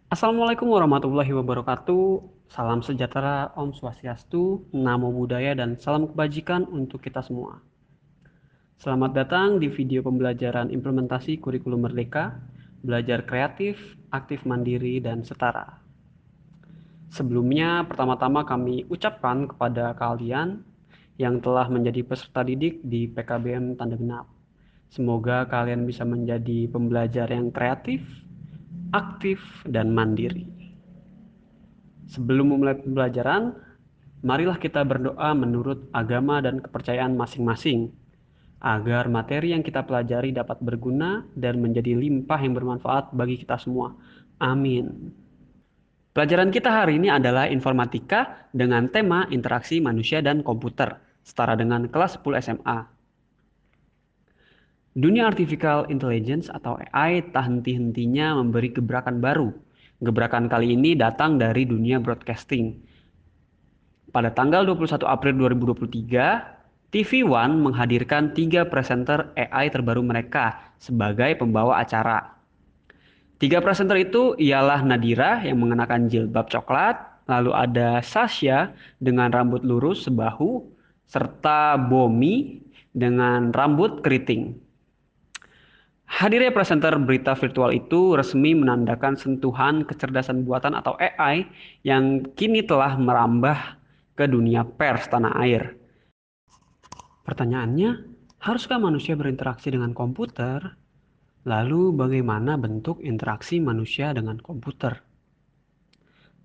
Assalamualaikum warahmatullahi wabarakatuh. Salam sejahtera, Om Swastiastu, Namo Buddhaya, dan salam kebajikan untuk kita semua. Selamat datang di video pembelajaran implementasi kurikulum Merdeka, belajar kreatif, aktif mandiri, dan setara. Sebelumnya, pertama-tama kami ucapkan kepada kalian yang telah menjadi peserta didik di PKBM Tanda Genap. Semoga kalian bisa menjadi pembelajar yang kreatif, aktif, dan mandiri. Sebelum memulai pembelajaran, marilah kita berdoa menurut agama dan kepercayaan masing-masing, agar materi yang kita pelajari dapat berguna dan menjadi limpah yang bermanfaat bagi kita semua. Amin. Pelajaran kita hari ini adalah informatika dengan tema interaksi manusia dan komputer, setara dengan kelas 10 SMA. Dunia Artificial Intelligence atau AI tak henti-hentinya memberi gebrakan baru. Gebrakan kali ini datang dari dunia broadcasting. Pada tanggal 21 April 2023, TV One menghadirkan 3 presenter AI terbaru mereka sebagai pembawa acara. 3 presenter itu ialah Nadira yang mengenakan jilbab coklat, lalu ada Sasha dengan rambut lurus sebahu, serta Bomi dengan rambut keriting. Hadirnya presenter berita virtual itu resmi menandakan sentuhan kecerdasan buatan atau AI yang kini telah merambah ke dunia pers tanah air. Pertanyaannya, haruskah manusia berinteraksi dengan komputer? Lalu bagaimana bentuk interaksi manusia dengan komputer?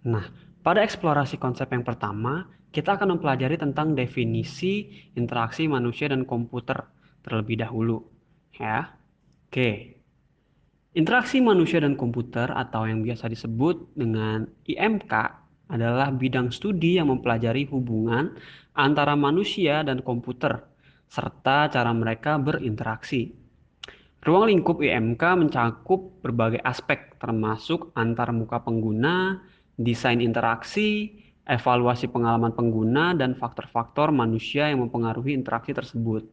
Nah, pada eksplorasi konsep yang pertama, kita akan mempelajari tentang definisi interaksi manusia dan komputer terlebih dahulu. Ya, oke. Interaksi manusia dan komputer atau yang biasa disebut dengan IMK adalah bidang studi yang mempelajari hubungan antara manusia dan komputer serta cara mereka berinteraksi. Ruang lingkup IMK mencakup berbagai aspek termasuk antarmuka pengguna, desain interaksi, evaluasi pengalaman pengguna, dan faktor-faktor manusia yang mempengaruhi interaksi tersebut.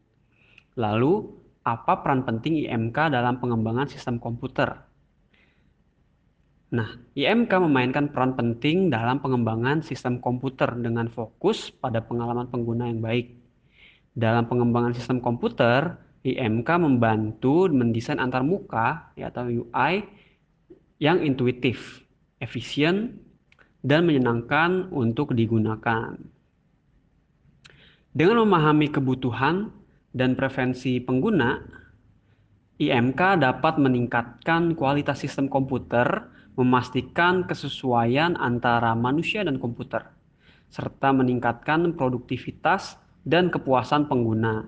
Lalu, apa peran penting IMK dalam pengembangan sistem komputer? Nah, IMK memainkan peran penting dalam pengembangan sistem komputer dengan fokus pada pengalaman pengguna yang baik. Dalam pengembangan sistem komputer, IMK membantu mendesain antarmuka atau UI yang intuitif, efisien, dan menyenangkan untuk digunakan. Dengan memahami kebutuhan dan preferensi pengguna, IMK dapat meningkatkan kualitas sistem komputer, memastikan kesesuaian antara manusia dan komputer, serta meningkatkan produktivitas dan kepuasan pengguna.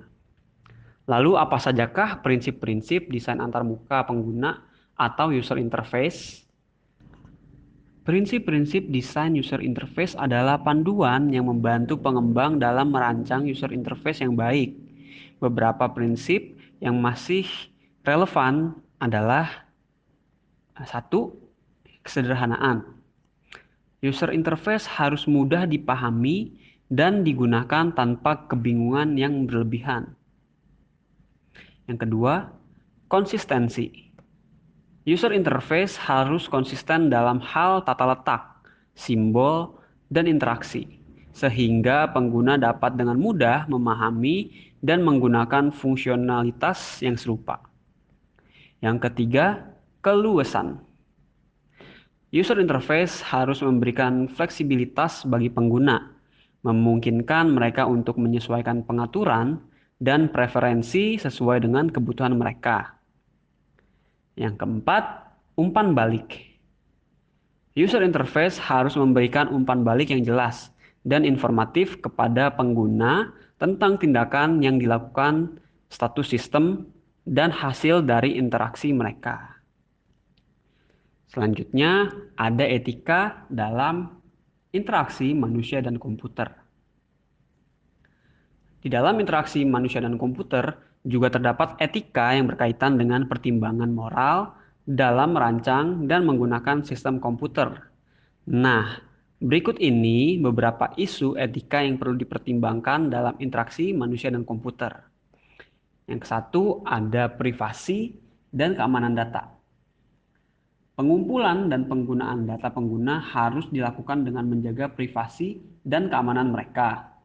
Lalu apa sajakah prinsip-prinsip desain antarmuka pengguna atau user interface? Prinsip-prinsip desain user interface adalah panduan yang membantu pengembang dalam merancang user interface yang baik. Beberapa prinsip yang masih relevan adalah satu, kesederhanaan. User interface harus mudah dipahami dan digunakan tanpa kebingungan yang berlebihan. Yang kedua, konsistensi. User interface harus konsisten dalam hal tata letak, simbol, dan interaksi, sehingga pengguna dapat dengan mudah memahami dan menggunakan fungsionalitas yang serupa. Yang ketiga, keluasan. User interface harus memberikan fleksibilitas bagi pengguna, memungkinkan mereka untuk menyesuaikan pengaturan dan preferensi sesuai dengan kebutuhan mereka. Yang keempat, umpan balik. User interface harus memberikan umpan balik yang jelas dan informatif kepada pengguna tentang tindakan yang dilakukan, status sistem, dan hasil dari interaksi mereka. Selanjutnya, ada etika dalam interaksi manusia dan komputer. Di dalam interaksi manusia dan komputer juga terdapat etika yang berkaitan dengan pertimbangan moral dalam merancang dan menggunakan sistem komputer. Nah, berikut ini beberapa isu etika yang perlu dipertimbangkan dalam interaksi manusia dan komputer. Yang satu ada privasi dan keamanan data. Pengumpulan dan penggunaan data pengguna harus dilakukan dengan menjaga privasi dan keamanan mereka.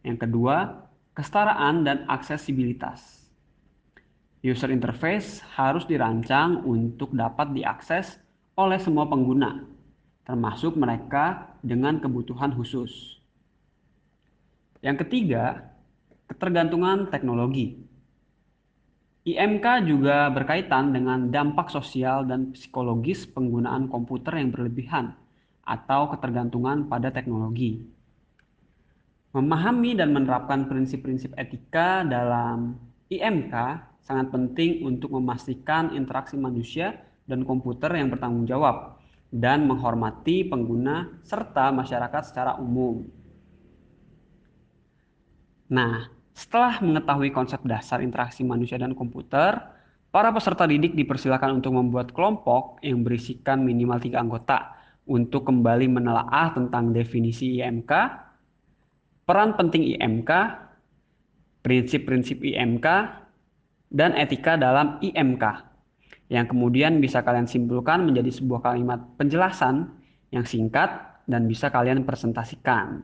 Yang kedua, kesetaraan dan aksesibilitas. User interface harus dirancang untuk dapat diakses oleh semua pengguna, termasuk mereka dengan kebutuhan khusus. Yang ketiga, ketergantungan teknologi. IMK juga berkaitan dengan dampak sosial dan psikologis penggunaan komputer yang berlebihan atau ketergantungan pada teknologi. Memahami dan menerapkan prinsip-prinsip etika dalam IMK sangat penting untuk memastikan interaksi manusia dan komputer yang bertanggung jawab dan menghormati pengguna serta masyarakat secara umum. Nah, setelah mengetahui konsep dasar interaksi manusia dan komputer, para peserta didik dipersilakan untuk membuat kelompok yang berisikan minimal 3 anggota untuk kembali menelaah tentang definisi IMK, peran penting IMK, prinsip-prinsip IMK, dan etika dalam IMK, yang kemudian bisa kalian simpulkan menjadi sebuah kalimat penjelasan yang singkat dan bisa kalian presentasikan.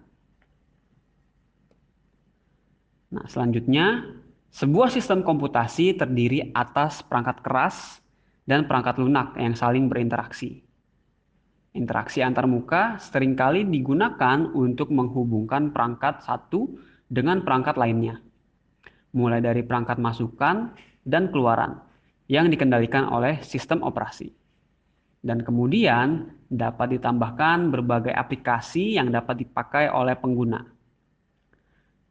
Nah, selanjutnya, sebuah sistem komputasi terdiri atas perangkat keras dan perangkat lunak yang saling berinteraksi. Interaksi antarmuka seringkali digunakan untuk menghubungkan perangkat satu dengan perangkat lainnya, mulai dari perangkat masukan dan keluaran yang dikendalikan oleh sistem operasi. Dan kemudian dapat ditambahkan berbagai aplikasi yang dapat dipakai oleh pengguna.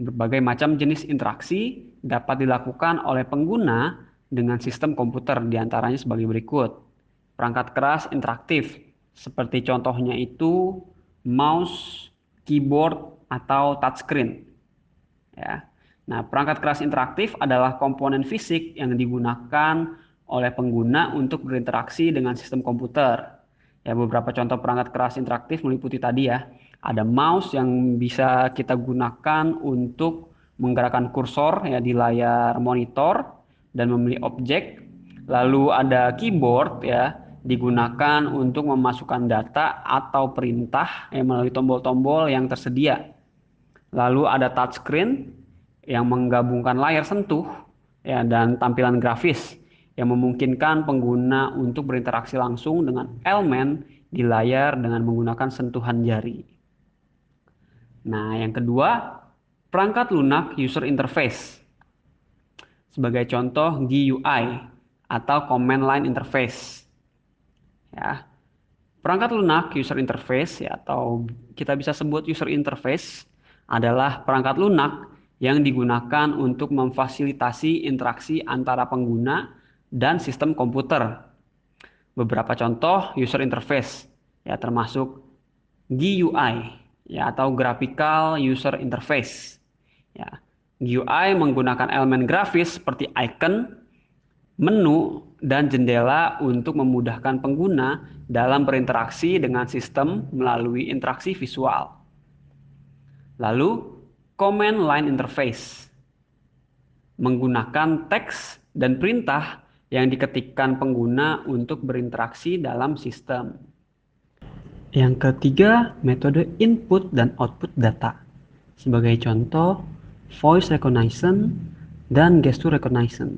Berbagai macam jenis interaksi dapat dilakukan oleh pengguna dengan sistem komputer, diantaranya sebagai berikut. Perangkat keras interaktif, seperti contohnya itu mouse, keyboard, atau touchscreen. Ya. Nah, perangkat keras interaktif adalah komponen fisik yang digunakan oleh pengguna untuk berinteraksi dengan sistem komputer. Ya, beberapa contoh perangkat keras interaktif meliputi tadi ya. Ada mouse yang bisa kita gunakan untuk menggerakkan kursor ya di layar monitor dan memilih objek. Lalu ada keyboard ya, digunakan untuk memasukkan data atau perintah melalui tombol-tombol yang tersedia. Lalu ada touchscreen yang menggabungkan layar sentuh ya, dan tampilan grafis yang memungkinkan pengguna untuk berinteraksi langsung dengan elemen di layar dengan menggunakan sentuhan jari. Nah, yang kedua, perangkat lunak user interface. Sebagai contoh GUI atau command line interface. Ya. Perangkat lunak user interface ya, atau kita bisa sebut user interface adalah perangkat lunak yang digunakan untuk memfasilitasi interaksi antara pengguna dan sistem komputer. Beberapa contoh user interface ya termasuk GUI ya atau graphical user interface. Ya. GUI menggunakan elemen grafis seperti icon, menu, dan jendela untuk memudahkan pengguna dalam berinteraksi dengan sistem melalui interaksi visual. Lalu, command line interface menggunakan teks dan perintah yang diketikkan pengguna untuk berinteraksi dalam sistem. Yang ketiga, metode input dan output data. Sebagai contoh, voice recognition dan gesture recognition.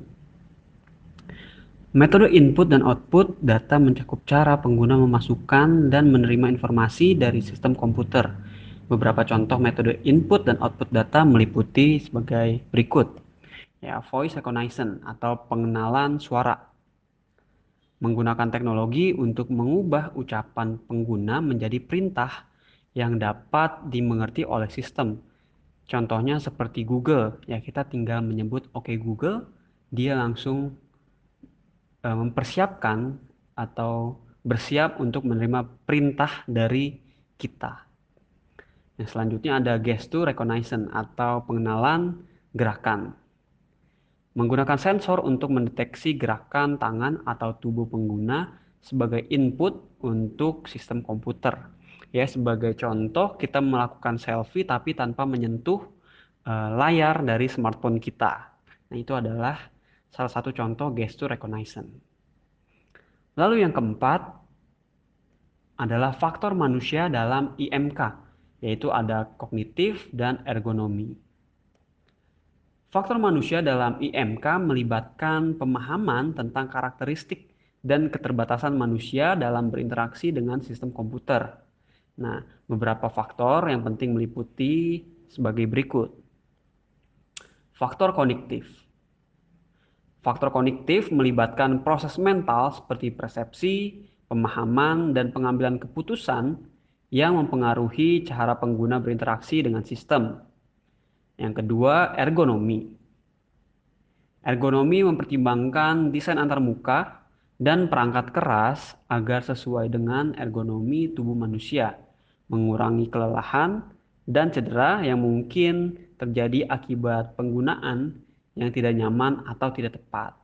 Metode input dan output data mencakup cara pengguna memasukkan dan menerima informasi dari sistem komputer. Beberapa contoh metode input dan output data meliputi sebagai berikut. Ya, voice recognition atau pengenalan suara. Menggunakan teknologi untuk mengubah ucapan pengguna menjadi perintah yang dapat dimengerti oleh sistem. Contohnya seperti Google, ya kita tinggal menyebut "Oke Google", dia langsung mempersiapkan atau bersiap untuk menerima perintah dari kita. Yang selanjutnya ada gesture recognition atau pengenalan gerakan. Menggunakan sensor untuk mendeteksi gerakan tangan atau tubuh pengguna sebagai input untuk sistem komputer. Ya, sebagai contoh kita melakukan selfie tapi tanpa menyentuh layar dari smartphone kita. Nah, itu adalah salah satu contoh gesture recognition. Lalu yang keempat adalah faktor manusia dalam IMK, yaitu ada kognitif dan ergonomi. Faktor manusia dalam IMK melibatkan pemahaman tentang karakteristik dan keterbatasan manusia dalam berinteraksi dengan sistem komputer. Nah, beberapa faktor yang penting meliputi sebagai berikut. Faktor kognitif. Faktor kognitif melibatkan proses mental seperti persepsi, pemahaman, dan pengambilan keputusan yang mempengaruhi cara pengguna berinteraksi dengan sistem. Yang kedua, ergonomi. Ergonomi mempertimbangkan desain antarmuka dan perangkat keras agar sesuai dengan ergonomi tubuh manusia, mengurangi kelelahan dan cedera yang mungkin terjadi akibat penggunaan yang tidak nyaman atau tidak tepat.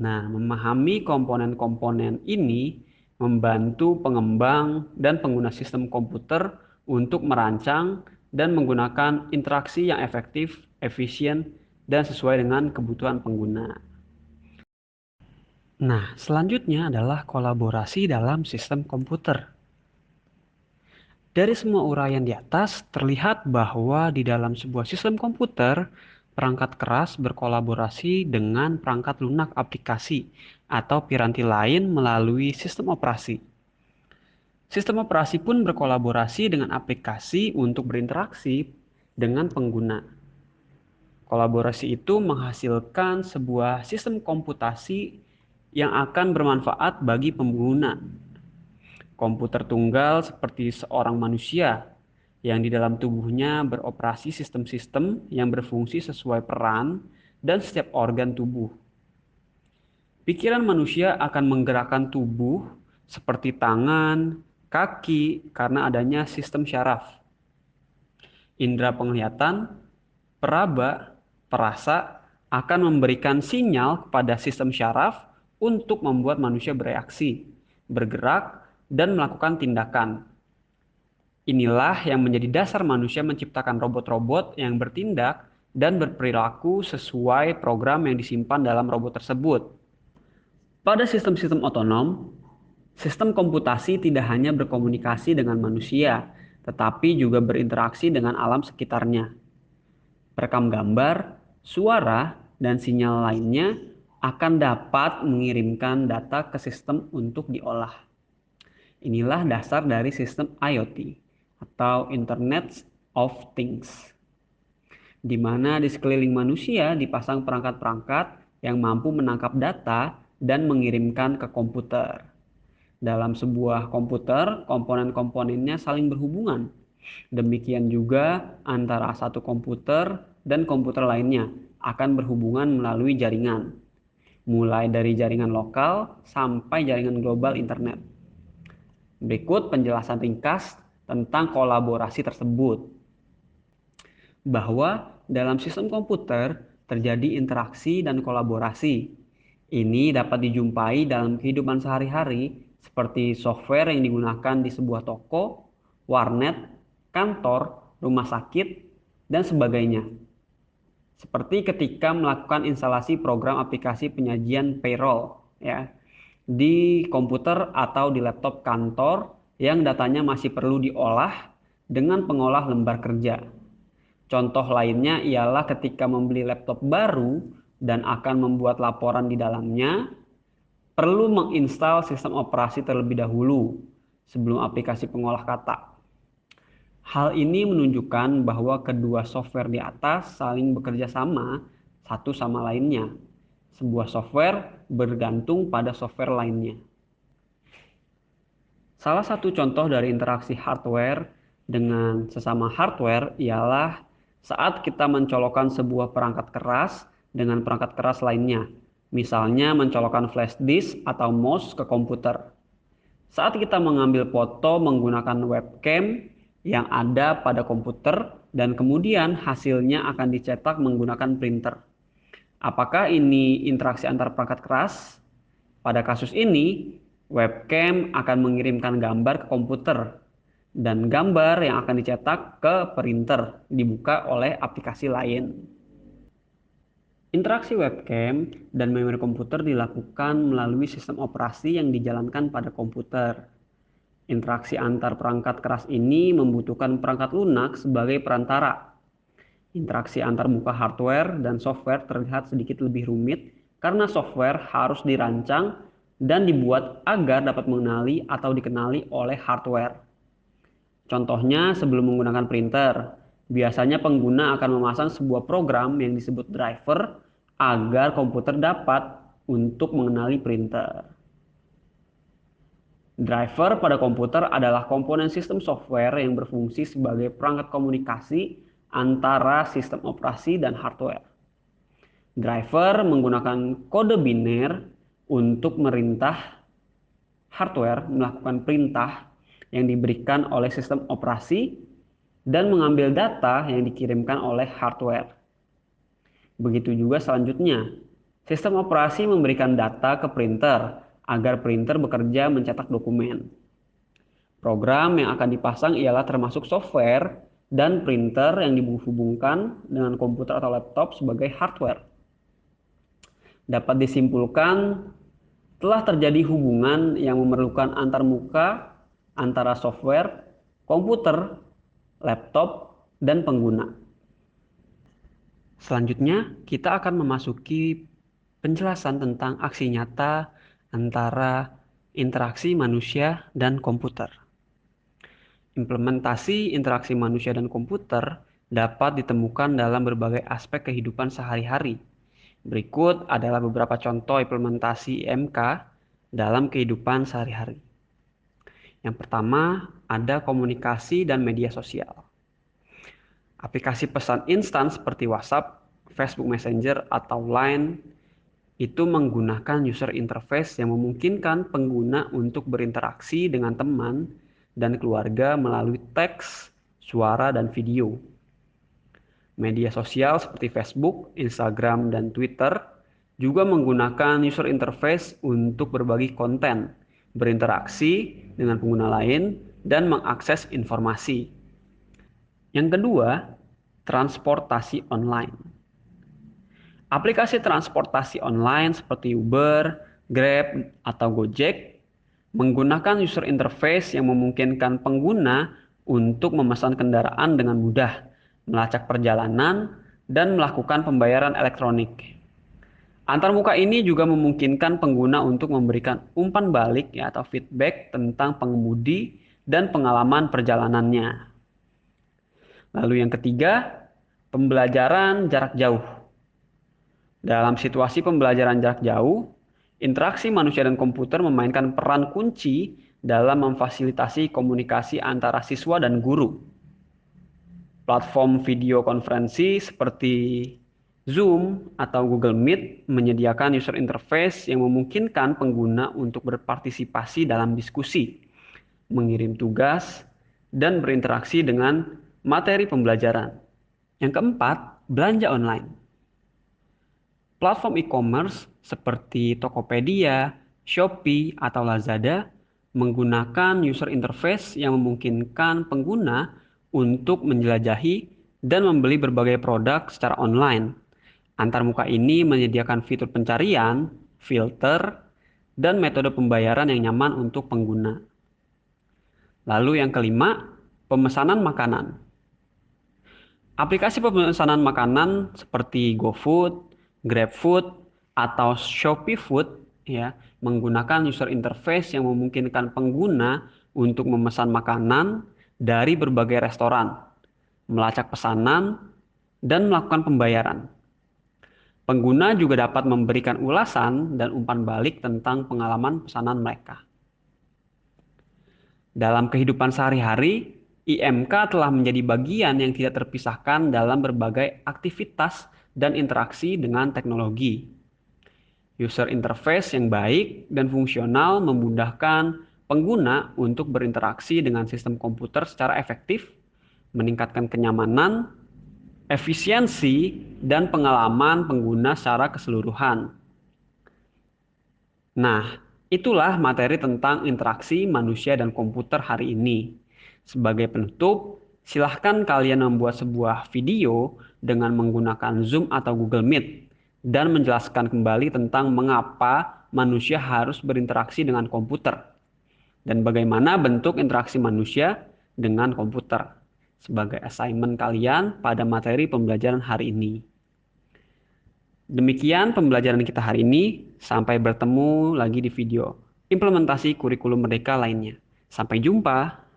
Nah, memahami komponen-komponen ini membantu pengembang dan pengguna sistem komputer untuk merancang dan menggunakan interaksi yang efektif, efisien, dan sesuai dengan kebutuhan pengguna. Nah, selanjutnya adalah kolaborasi dalam sistem komputer. Dari semua uraian di atas, terlihat bahwa di dalam sebuah sistem komputer, perangkat keras berkolaborasi dengan perangkat lunak aplikasi atau piranti lain melalui sistem operasi. Sistem operasi pun berkolaborasi dengan aplikasi untuk berinteraksi dengan pengguna. Kolaborasi itu menghasilkan sebuah sistem komputasi yang akan bermanfaat bagi pengguna. Komputer tunggal seperti seorang manusia yang di dalam tubuhnya beroperasi sistem-sistem yang berfungsi sesuai peran dan setiap organ tubuh. Pikiran manusia akan menggerakkan tubuh seperti tangan, kaki karena adanya sistem syaraf. Indra penglihatan, peraba, perasa akan memberikan sinyal kepada sistem syaraf untuk membuat manusia bereaksi, bergerak, dan melakukan tindakan. Inilah yang menjadi dasar manusia menciptakan robot-robot yang bertindak dan berperilaku sesuai program yang disimpan dalam robot tersebut. Pada sistem-sistem otonom, sistem komputasi tidak hanya berkomunikasi dengan manusia, tetapi juga berinteraksi dengan alam sekitarnya. Perekam gambar, suara, dan sinyal lainnya akan dapat mengirimkan data ke sistem untuk diolah. Inilah dasar dari sistem IoT atau Internet of Things, di mana di sekeliling manusia dipasang perangkat-perangkat yang mampu menangkap data dan mengirimkan ke komputer. Dalam sebuah komputer, komponen-komponennya saling berhubungan. Demikian juga antara satu komputer dan komputer lainnya akan berhubungan melalui jaringan, mulai dari jaringan lokal sampai jaringan global internet. Berikut penjelasan ringkas tentang kolaborasi tersebut. Bahwa dalam sistem komputer terjadi interaksi dan kolaborasi. Ini dapat dijumpai dalam kehidupan sehari-hari seperti software yang digunakan di sebuah toko, warnet, kantor, rumah sakit, dan sebagainya. Seperti ketika melakukan instalasi program aplikasi penyajian payroll ya, di komputer atau di laptop kantor yang datanya masih perlu diolah dengan pengolah lembar kerja. Contoh lainnya ialah ketika membeli laptop baru dan akan membuat laporan di dalamnya, perlu menginstal sistem operasi terlebih dahulu sebelum aplikasi pengolah kata. Hal ini menunjukkan bahwa kedua software di atas saling bekerja sama satu sama lainnya. Sebuah software bergantung pada software lainnya. Salah satu contoh dari interaksi hardware dengan sesama hardware ialah saat kita mencolokkan sebuah perangkat keras dengan perangkat keras lainnya. Misalnya mencolokkan flash disk atau mouse ke komputer. Saat kita mengambil foto menggunakan webcam yang ada pada komputer dan kemudian hasilnya akan dicetak menggunakan printer. Apakah ini interaksi antar perangkat keras? Pada kasus ini, webcam akan mengirimkan gambar ke komputer dan gambar yang akan dicetak ke printer dibuka oleh aplikasi lain. Interaksi webcam dan memori komputer dilakukan melalui sistem operasi yang dijalankan pada komputer. Interaksi antar perangkat keras ini membutuhkan perangkat lunak sebagai perantara. Interaksi antar muka hardware dan software terlihat sedikit lebih rumit karena software harus dirancang dan dibuat agar dapat mengenali atau dikenali oleh hardware. Contohnya, sebelum menggunakan printer, biasanya pengguna akan memasang sebuah program yang disebut driver agar komputer dapat untuk mengenali printer. Driver pada komputer adalah komponen sistem software yang berfungsi sebagai perangkat komunikasi antara sistem operasi dan hardware. Driver menggunakan kode biner untuk merintah hardware melakukan perintah yang diberikan oleh sistem operasi dan mengambil data yang dikirimkan oleh hardware. Begitu juga selanjutnya, sistem operasi memberikan data ke printer agar printer bekerja mencetak dokumen. Program yang akan dipasang ialah termasuk software dan printer yang dihubungkan dengan komputer atau laptop sebagai hardware. Dapat disimpulkan telah terjadi hubungan yang memerlukan antarmuka antara software, komputer, laptop, dan pengguna. Selanjutnya, kita akan memasuki penjelasan tentang aksi nyata antara interaksi manusia dan komputer. Implementasi interaksi manusia dan komputer dapat ditemukan dalam berbagai aspek kehidupan sehari-hari. Berikut adalah beberapa contoh implementasi IMK dalam kehidupan sehari-hari. Yang pertama, ada komunikasi dan media sosial. Aplikasi pesan instan seperti WhatsApp, Facebook Messenger, atau Line itu menggunakan user interface yang memungkinkan pengguna untuk berinteraksi dengan teman dan keluarga melalui teks, suara, dan video. Media sosial seperti Facebook, Instagram, dan Twitter juga menggunakan user interface untuk berbagi konten, berinteraksi dengan pengguna lain, dan mengakses informasi. Yang kedua, transportasi online. Aplikasi transportasi online seperti Uber, Grab, atau Gojek menggunakan user interface yang memungkinkan pengguna untuk memesan kendaraan dengan mudah, melacak perjalanan, dan melakukan pembayaran elektronik. Antarmuka ini juga memungkinkan pengguna untuk memberikan umpan balik atau feedback tentang pengemudi dan pengalaman perjalanannya. Lalu yang ketiga, pembelajaran jarak jauh. Dalam situasi pembelajaran jarak jauh, interaksi manusia dan komputer memainkan peran kunci dalam memfasilitasi komunikasi antara siswa dan guru. Platform video konferensi seperti Zoom atau Google Meet menyediakan user interface yang memungkinkan pengguna untuk berpartisipasi dalam diskusi, mengirim tugas, dan berinteraksi dengan materi pembelajaran. Yang keempat, belanja online. Platform e-commerce seperti Tokopedia, Shopee, atau Lazada menggunakan user interface yang memungkinkan pengguna untuk menjelajahi dan membeli berbagai produk secara online. Antarmuka ini menyediakan fitur pencarian, filter, dan metode pembayaran yang nyaman untuk pengguna. Lalu yang kelima, pemesanan makanan. Aplikasi pemesanan makanan seperti GoFood, GrabFood, atau Shopee Food menggunakan user interface yang memungkinkan pengguna untuk memesan makanan dari berbagai restoran, melacak pesanan, dan melakukan pembayaran. Pengguna juga dapat memberikan ulasan dan umpan balik tentang pengalaman pesanan mereka. Dalam kehidupan sehari-hari, IMK telah menjadi bagian yang tidak terpisahkan dalam berbagai aktivitas dan interaksi dengan teknologi. User interface yang baik dan fungsional memudahkan pengguna untuk berinteraksi dengan sistem komputer secara efektif, meningkatkan kenyamanan, efisiensi, dan pengalaman pengguna secara keseluruhan. Nah, itulah materi tentang interaksi manusia dan komputer hari ini. Sebagai penutup, silahkan kalian membuat sebuah video dengan menggunakan Zoom atau Google Meet dan menjelaskan kembali tentang mengapa manusia harus berinteraksi dengan komputer dan bagaimana bentuk interaksi manusia dengan komputer sebagai assignment kalian pada materi pembelajaran hari ini. Demikian pembelajaran kita hari ini. Sampai bertemu lagi di video implementasi kurikulum merdeka lainnya. Sampai jumpa.